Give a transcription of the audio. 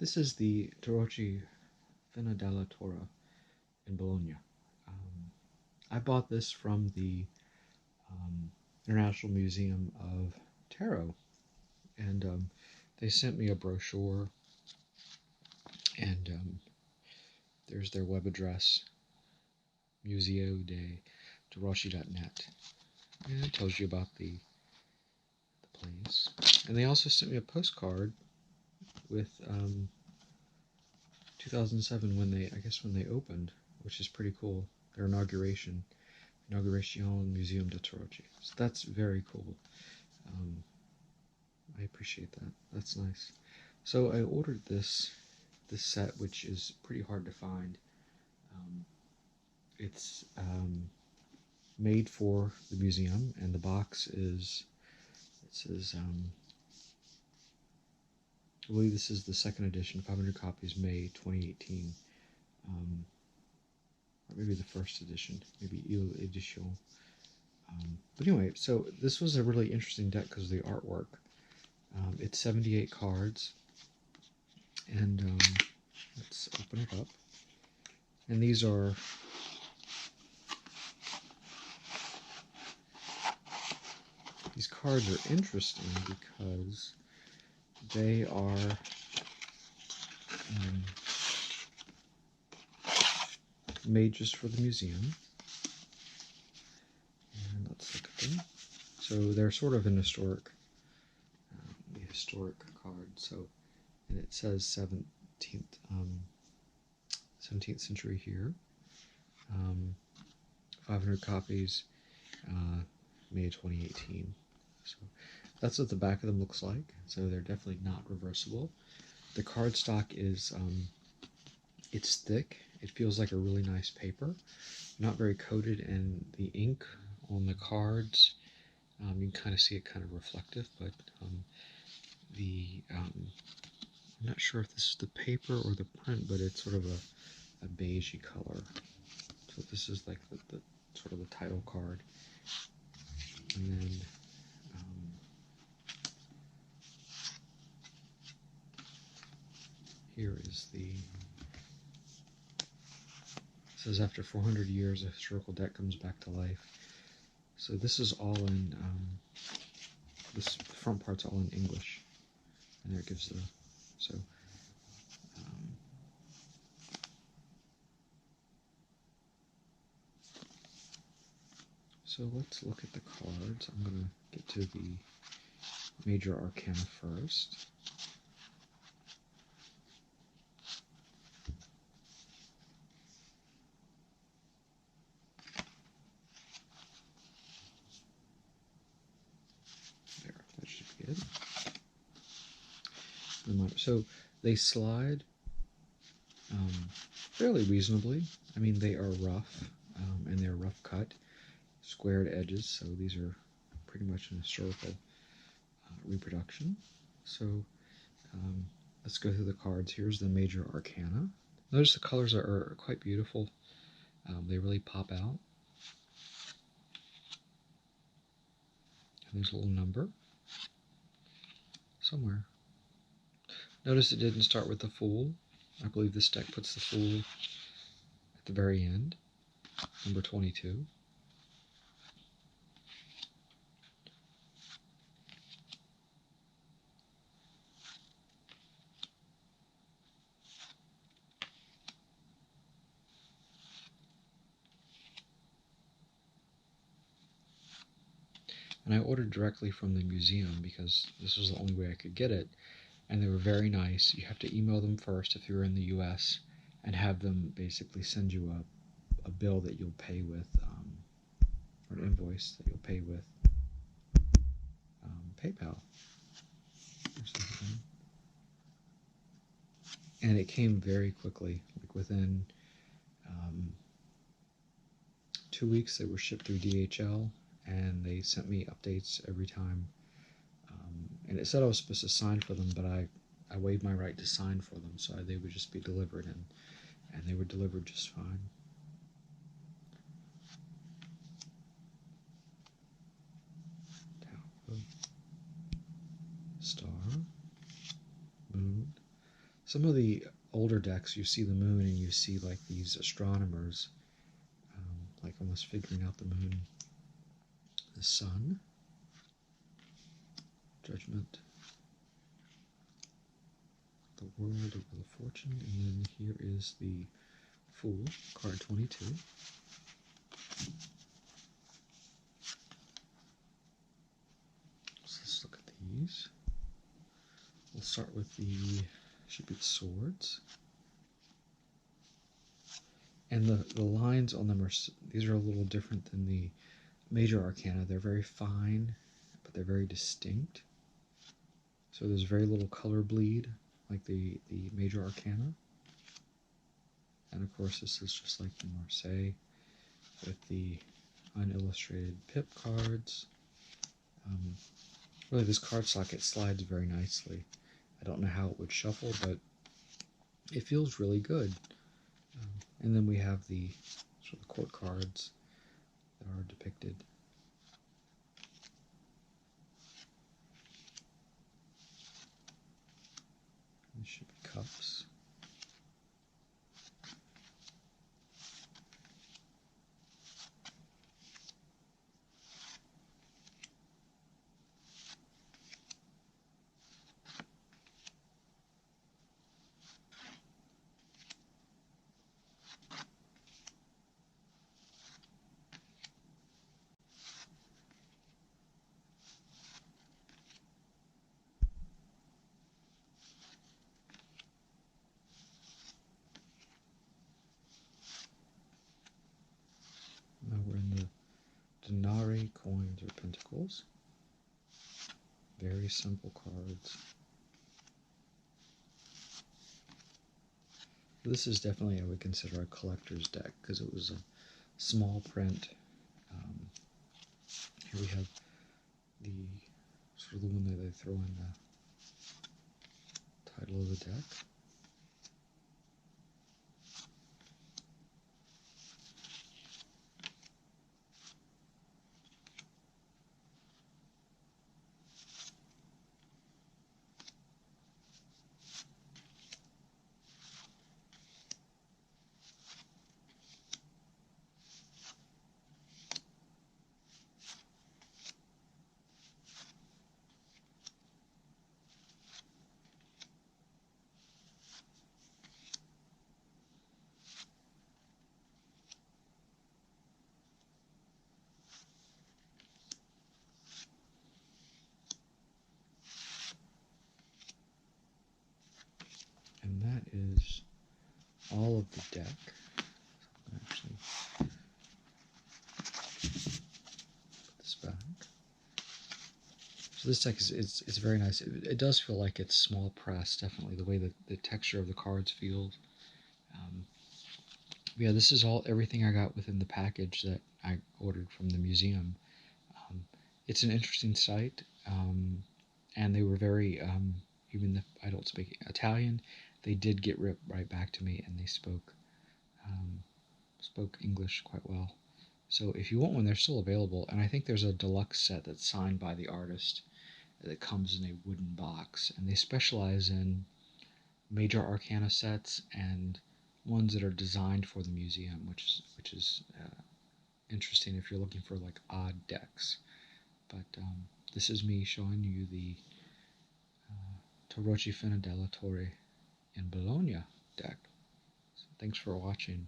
This is the Tarocchi dalla Torre in Bologna. I bought this from the International Museum of Tarot, and they sent me a brochure, and there's their web address, museodetarocchi.net, and it tells you about the place. And they also sent me a postcard with 2007 when they opened, which is pretty cool. Their Inauguration Museum de Tarocchi. So that's very cool. I appreciate that. That's nice. So I ordered this set, which is pretty hard to find. It's made for the museum, and the box is, it says, I believe this is the second edition, 500 copies, May 2018. Or maybe the first edition, maybe Il Edition. But anyway, so this was a really interesting deck because of the artwork. It's 78 cards, and let's open it up. And these cards are interesting because they are made just for the museum. And let's look at them. So they're sort of an historic card. So, and it says 17th century here. 500 copies, May 2018. So that's what the back of them looks like. So they're definitely not reversible. The cardstock is, it's thick. It feels like a really nice paper. Not very coated, and the ink on the cards, you can kind of see it kind of reflective, but I'm not sure if this is the paper or the print, but it's sort of a beigey color. So this is like the sort of the title card. And then here is it says after 400 years, a historical deck comes back to life. So this is all in, the front part's all in English. And there it gives so let's look at the cards. I'm going to get to the major arcana first. There, that should be good. So they slide fairly reasonably. I mean, they are rough, and they're rough cut, squared edges, so these are pretty much an historical reproduction. So let's go through the cards. Here's the major arcana. Notice the colors are quite beautiful. They really pop out. And there's a little number somewhere. Notice it didn't start with the Fool. I believe this deck puts the Fool at the very end, number 22. And I ordered directly from the museum because this was the only way I could get it. And they were very nice. You have to email them first if you're in the US and have them basically send you a bill that you'll pay with, or an invoice that you'll pay with PayPal. And it came very quickly, like within 2 weeks they were shipped through DHL, and they sent me updates every time. And it said I was supposed to sign for them, but I waived my right to sign for them, so they would just be delivered, and they were delivered just fine. Tower, Star, Moon. some of the older decks, you see the moon and you see like these astronomers, like almost figuring out the moon, the sun, Judgment, the World of the Fortune, and then here is the Fool, card 22. So let's look at these. We'll start with the, should be the Swords. And the lines on them are, these are a little different than the major arcana. They're very fine, but they're very distinct. So there's very little color bleed, like the major arcana. And of course this is just like the Marseille, with the unillustrated pip cards. Really this card stock, it slides very nicely. I don't know how it would shuffle, but it feels really good. And then we have the sort of court cards that are depicted. These should be cups. Now we're in the Denari, Coins, or Pentacles. Very simple cards. This is definitely, I would consider, a collector's deck because it was a small print. Here we have the sort of the one that they throw in the title of the deck. And that is all of the deck. Actually, put this back. So this deck is very nice. It does feel like it's small press, definitely, the way that the texture of the cards feels. Yeah, this is everything I got within the package that I ordered from the museum. It's an interesting site, and they were very, even if I don't speak Italian, they did get right back to me, and they spoke English quite well. So if you want one, they're still available, and I think there's a deluxe set that's signed by the artist that comes in a wooden box, and they specialize in major arcana sets and ones that are designed for the museum, which is interesting if you're looking for like odd decks. But this is me showing you the Tarocchi Fina dalla Torre in Bologna deck. So thanks for watching.